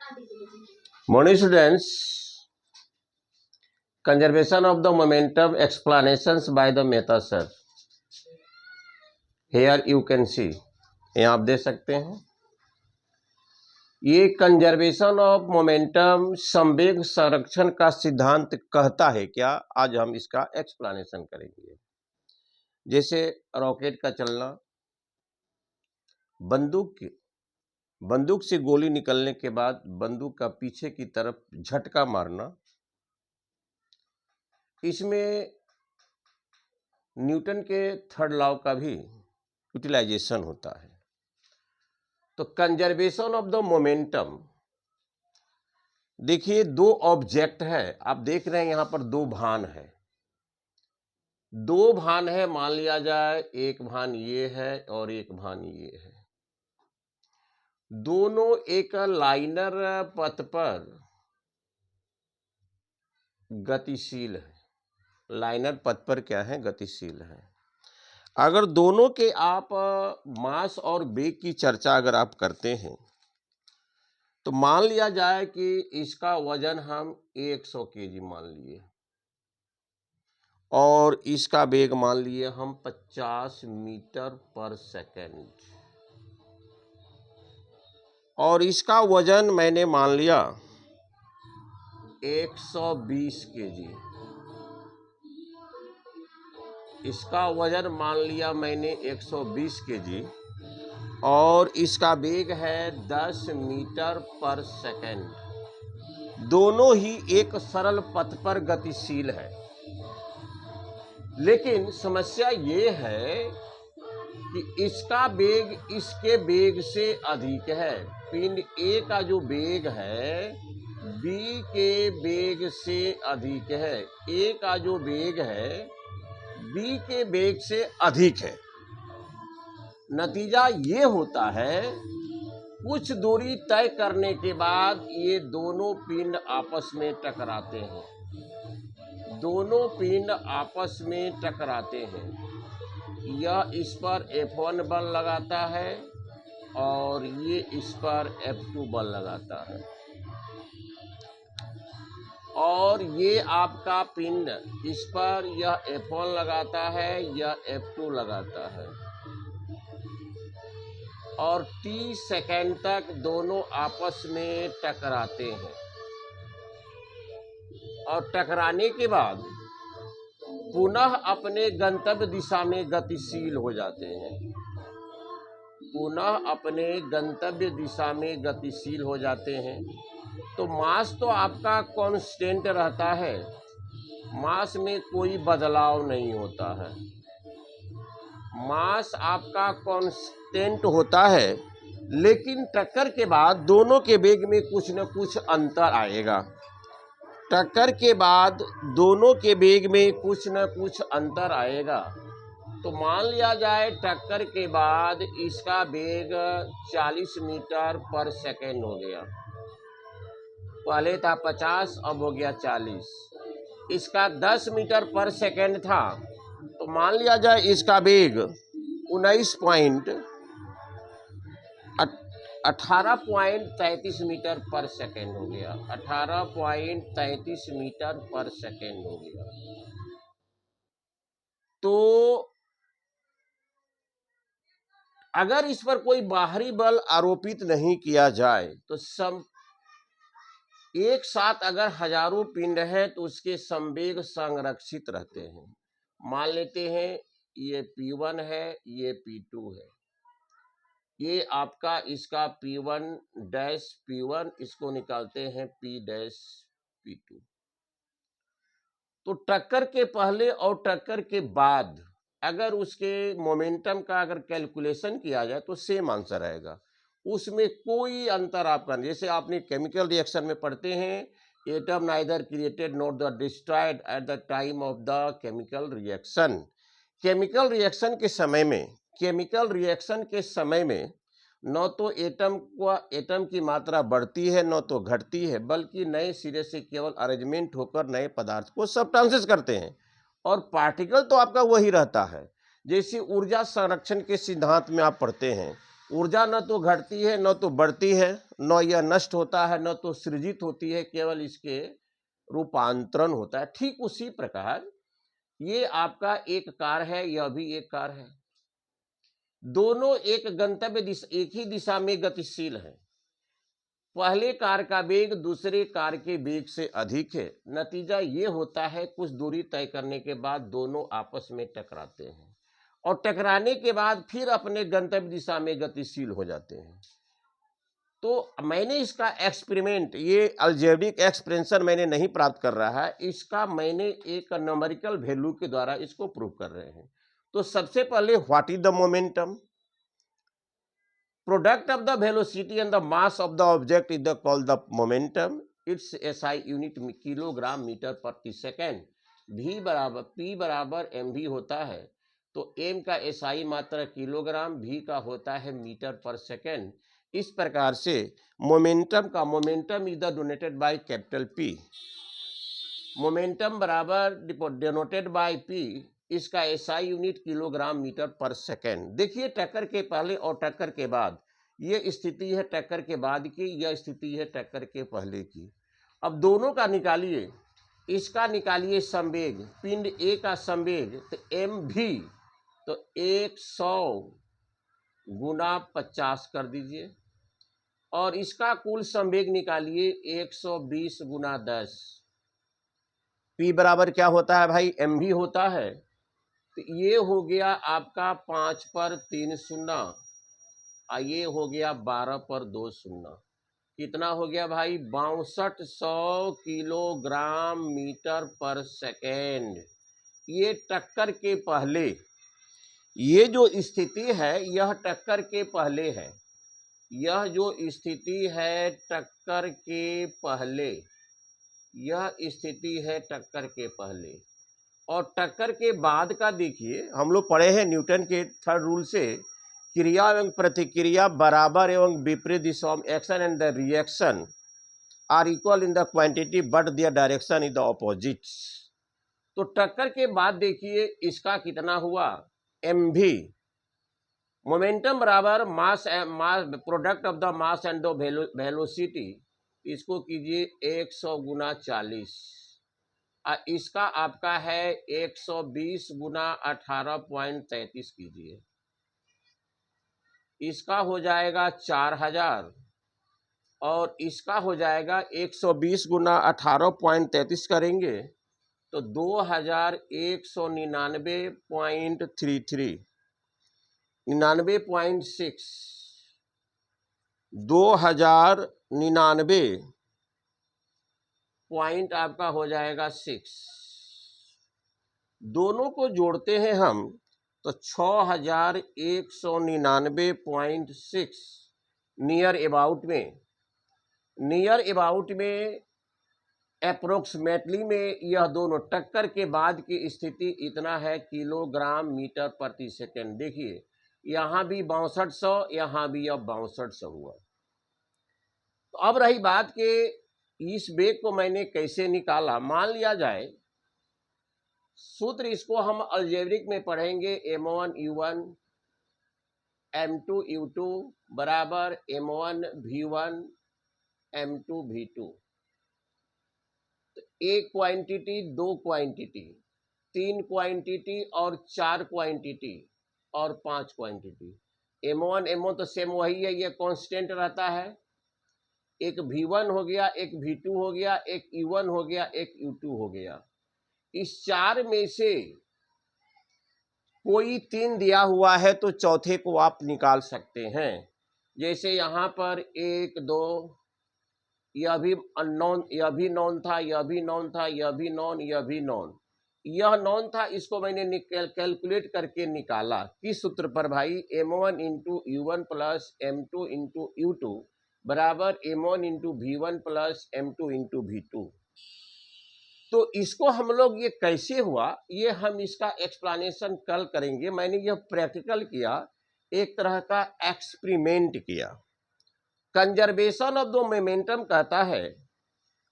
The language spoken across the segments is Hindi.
Morning students, conservation of the momentum explanations by the Mehta sir. Here you can see, यहाँ आप देख सकते हैं ये कंजर्वेशन ऑफ मोमेंटम संवेग संरक्षण का सिद्धांत कहता है क्या। आज हम इसका एक्सप्लेनेशन करेंगे। जैसे रॉकेट का चलना, बंदूक से गोली निकलने के बाद बंदूक का पीछे की तरफ झटका मारना, इसमें न्यूटन के थर्ड लॉ का भी यूटिलाइजेशन होता है। तो कंजर्वेशन ऑफ द मोमेंटम, देखिए दो ऑब्जेक्ट है, आप देख रहे हैं यहां पर दो भान है, मान लिया जाए, एक भान ये है और एक भान ये है। दोनों एक लाइनर पथ पर गतिशील है, लाइनर पथ पर क्या है, गतिशील है। अगर दोनों के आप मास और वेग की चर्चा अगर आप करते हैं तो मान लिया जाए कि इसका वजन हम 100 केजी मान लिए और इसका वेग मान लिए हम 50 मीटर पर सेकेंड, और इसका वजन मैंने मान लिया 120 केजी, इसका वजन मान लिया मैंने 120 केजी और इसका वेग है 10 मीटर पर सेकेंड। दोनों ही एक सरल पथ पर गतिशील है, लेकिन समस्या ये है कि इसका वेग इसके वेग से अधिक है। पिंड ए का जो वेग है बी के वेग से अधिक है, ए का जो वेग है बी के वेग से अधिक है। नतीजा ये होता है कुछ दूरी तय करने के बाद ये दोनों पिंड आपस में टकराते हैं, दोनों पिंड आपस में टकराते हैं। यह इस पर F1 बल लगाता है और ये इस पर F2 बल लगाता है, और ये आपका पिंड इस पर यह F1 लगाता है, यह F2 लगाता है, और 30 सेकेंड तक दोनों आपस में टकराते हैं, और टकराने के बाद पुनः अपने गंतव्य दिशा में गतिशील हो जाते हैं, पुनः अपने गंतव्य दिशा में गतिशील हो जाते हैं। तो मास तो आपका कांस्टेंट रहता है, मास में कोई बदलाव नहीं होता है, मास आपका कांस्टेंट होता है, लेकिन टक्कर के बाद दोनों के वेग में कुछ न कुछ अंतर आएगा। टक्कर के बाद दोनों के वेग में कुछ न कुछ अंतर आएगा। तो मान लिया जाए टक्कर के बाद इसका वेग 40 मीटर पर सेकेंड हो गया, पहले था 50 अब हो गया 40, इसका 10 मीटर पर सेकेंड था, तो मान लिया जाए इसका वेग 18.33 मीटर पर सेकेंड हो गया, 18.33 मीटर पर सेकेंड हो गया। तो अगर इस पर कोई बाहरी बल आरोपित नहीं किया जाए तो एक साथ अगर हजारों पिंड है तो उसके संवेग संरक्षित रहते हैं। मान लेते हैं ये P1 है, ये P2 है, ये आपका इसका P1 डैश P1, इसको निकालते हैं P डैश P2। तो टक्कर के पहले और टक्कर के बाद अगर उसके मोमेंटम का अगर कैलकुलेशन किया जाए तो सेम आंसर आएगा, उसमें कोई अंतर आपका नहीं। जैसे आपने केमिकल रिएक्शन में पढ़ते हैं, atom neither created not the destroyed at the time of the chemical reaction. Chemical reaction के समय में न तो एटम की मात्रा बढ़ती है न तो घटती है, बल्कि नए सिरे से केवल अरेंजमेंट होकर नए पदार्थ को सबस्टांसेस करते हैं, और पार्टिकल तो आपका वही रहता है। जैसे ऊर्जा संरक्षण के सिद्धांत में आप पढ़ते हैं, ऊर्जा न तो घटती है न तो बढ़ती है न यह नष्ट होता है न तो सृजित होती है, केवल इसके रूपांतरण होता है। ठीक उसी प्रकार ये आपका एक कार है, यह भी एक कार है, दोनों एक गंतव्य दिशा, एक ही दिशा में गतिशील है। पहले कार का वेग दूसरे कार के वेग से अधिक है। नतीजा ये होता है कुछ दूरी तय करने के बाद दोनों आपस में टकराते हैं और टकराने के बाद फिर अपने गंतव्य दिशा में गतिशील हो जाते हैं। तो मैंने इसका एक्सपेरिमेंट, ये अलजेब्रिक एक्सप्रेशन मैंने नहीं प्राप्त कर रहा है, इसका मैंने एक न्यूमेरिकल वैल्यू के द्वारा इसको प्रूव कर रहे हैं। तो सबसे पहले what is the momentum, product of the velocity and the mass of the object is called the momentum. Its SI unit kilogram metre प्रति सेकेंड। v बराबर p बराबर mv होता है, तो m का SI मात्रा किलोग्राम, v का होता है मीटर पर सेकेंड। इस प्रकार से मोमेंटम का, momentum is the donated by capital P, momentum बराबर डिनोटेड बाय P, इसका SI यूनिट किलोग्राम मीटर पर सेकेंड। देखिए टक्कर के पहले और टक्कर के बाद, ये स्थिति है टक्कर के बाद की, यह स्थिति है टक्कर के पहले की। अब दोनों का निकालिए, इसका निकालिए संवेग, पिंड A का संवेग, तो mv, तो 100 गुना 50 कर दीजिए, और इसका कुल संवेग निकालिए 120 गुना 10। P बराबर क्या होता है भाई, mv होता है, तो ये हो गया आपका 5 पर 3 शून्य, ये हो गया 12 पर 2 शून्य, कितना हो गया भाई, 6200 किलोग्राम मीटर पर सेकेंड। ये टक्कर के पहले, ये जो स्थिति है यह टक्कर के पहले है, यह जो स्थिति है टक्कर के पहले, यह स्थिति है टक्कर के पहले। और टक्कर के बाद का देखिए, हम लोग पढ़े हैं न्यूटन के थर्ड रूल से, क्रिया एवं प्रतिक्रिया बराबर एवं विपरीत दिशाओं में, action and the reaction are equal in the quantity but their direction is the opposites. तो टक्कर के बाद देखिए इसका कितना हुआ, mv, मोमेंटम बराबर मास product of the mass and the velocity, इसको कीजिए 100 गुना 40, इसका आपका है 120 गुना 18.33 कीजिए, इसका हो जाएगा 4000, और इसका हो जाएगा 120 गुना 18.33 करेंगे तो 2199.33, 99.6, 2099 पॉइंट आपका हो जाएगा 6। दोनों को जोड़ते हैं हम तो 6199.6, नियर अबाउट में अप्रोक्सीमेटली में यह दोनों टक्कर के बाद की स्थिति इतना है किलोग्राम मीटर प्रति सेकेंड। देखिए यहाँ भी 6200, यहाँ भी अब 6200 हुआ। तो अब रही बात कि इस वेग को मैंने कैसे निकाला। मान लिया जाए, सूत्र इसको हम अलजेब्रिक में पढ़ेंगे, m1 u1 m2 u2 बराबर m1 v1 m2 v2। एक क्वांटिटी, दो क्वांटिटी, तीन क्वांटिटी और चार क्वांटिटी और पांच क्वांटिटी। m1 m1 तो सेम वही है, ये कांस्टेंट रहता है। एक v1 हो गया, एक v2 हो गया, एक u1 हो गया, एक u2 हो गया। इस चार में से कोई तीन दिया हुआ है तो चौथे को आप निकाल सकते हैं। जैसे यहाँ पर 1 2, यह भी अननोन, यह भी नॉन था, यह भी नॉन था, यह भी नॉन, यह भी नॉन, यह नॉन था। इसको मैंने कैलकुलेट करके निकाला। किस सूत्र पर भाई, m1 into u1 plus m2 into u2 बराबर m1 into v1 plus m2 into v2। तो इसको हम लोग, ये कैसे हुआ, ये हम इसका एक्सप्लेनेशन कल करेंगे। मैंने यह प्रैक्टिकल किया, एक तरह का एक्सपेरिमेंट किया। कंजर्वेशन ऑफ द मोमेंटम कहता है,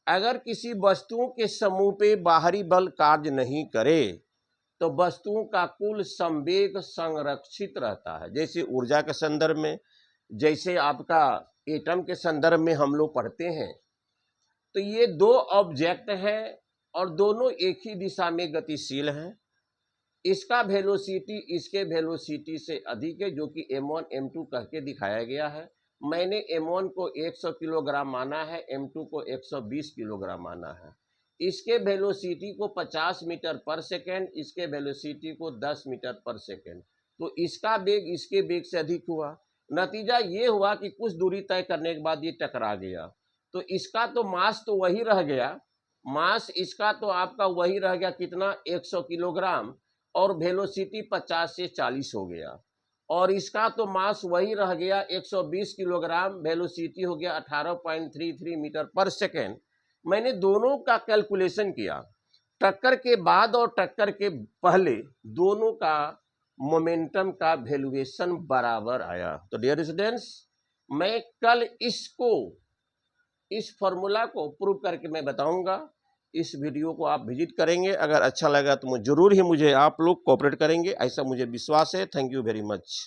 अगर किसी वस्तुओं के समूह पे बाहरी बल कार्य नहीं करे तो वस्तुओं का कुल संवेग संरक्षित रहता है। जैसे ऊर्जा के संदर्भ में, जैसे आपका एटम के संदर्भ में हम लोग पढ़ते हैं, तो ये दो ऑब्जेक्ट हैं और दोनों एक ही दिशा में गतिशील हैं। इसका वेलोसिटी इसके वेलोसिटी से अधिक है, जो कि m1 m2 कह के दिखाया गया है। मैंने m1 को 100 किलोग्राम माना है, m2 को 120 किलोग्राम माना है। इसके वेलोसिटी को 50 मीटर पर सेकेंड, इसके वेलोसिटी को 10 मीटर पर सेकेंड। तो इसका वेग इसके वेग से अधिक हुआ। नतीजा ये हुआ कि कुछ दूरी तय करने के बाद ये टकरा गया। तो इसका तो मास तो वही रह गया, मास इसका तो आपका वही रह गया, कितना, 100 किलोग्राम, और वेलोसिटी 50 से 40 हो गया। और इसका तो मास वही रह गया 120 किलोग्राम, वेलोसिटी हो गया 18.33 मीटर पर सेकेंड। मैंने दोनों का कैलकुलेशन किया, टक्कर के बाद और टक्कर के पहले दोनों का मोमेंटम का वैल्यूएशन बराबर आया। तो डियर स्टूडेंट्स, मैं कल इस फॉर्मूला को प्रूव करके मैं बताऊंगा। इस वीडियो को आप विजिट करेंगे, अगर अच्छा लगा तो जरूर ही मुझे आप लोग कोऑपरेट करेंगे, ऐसा मुझे विश्वास है। Thank you very much.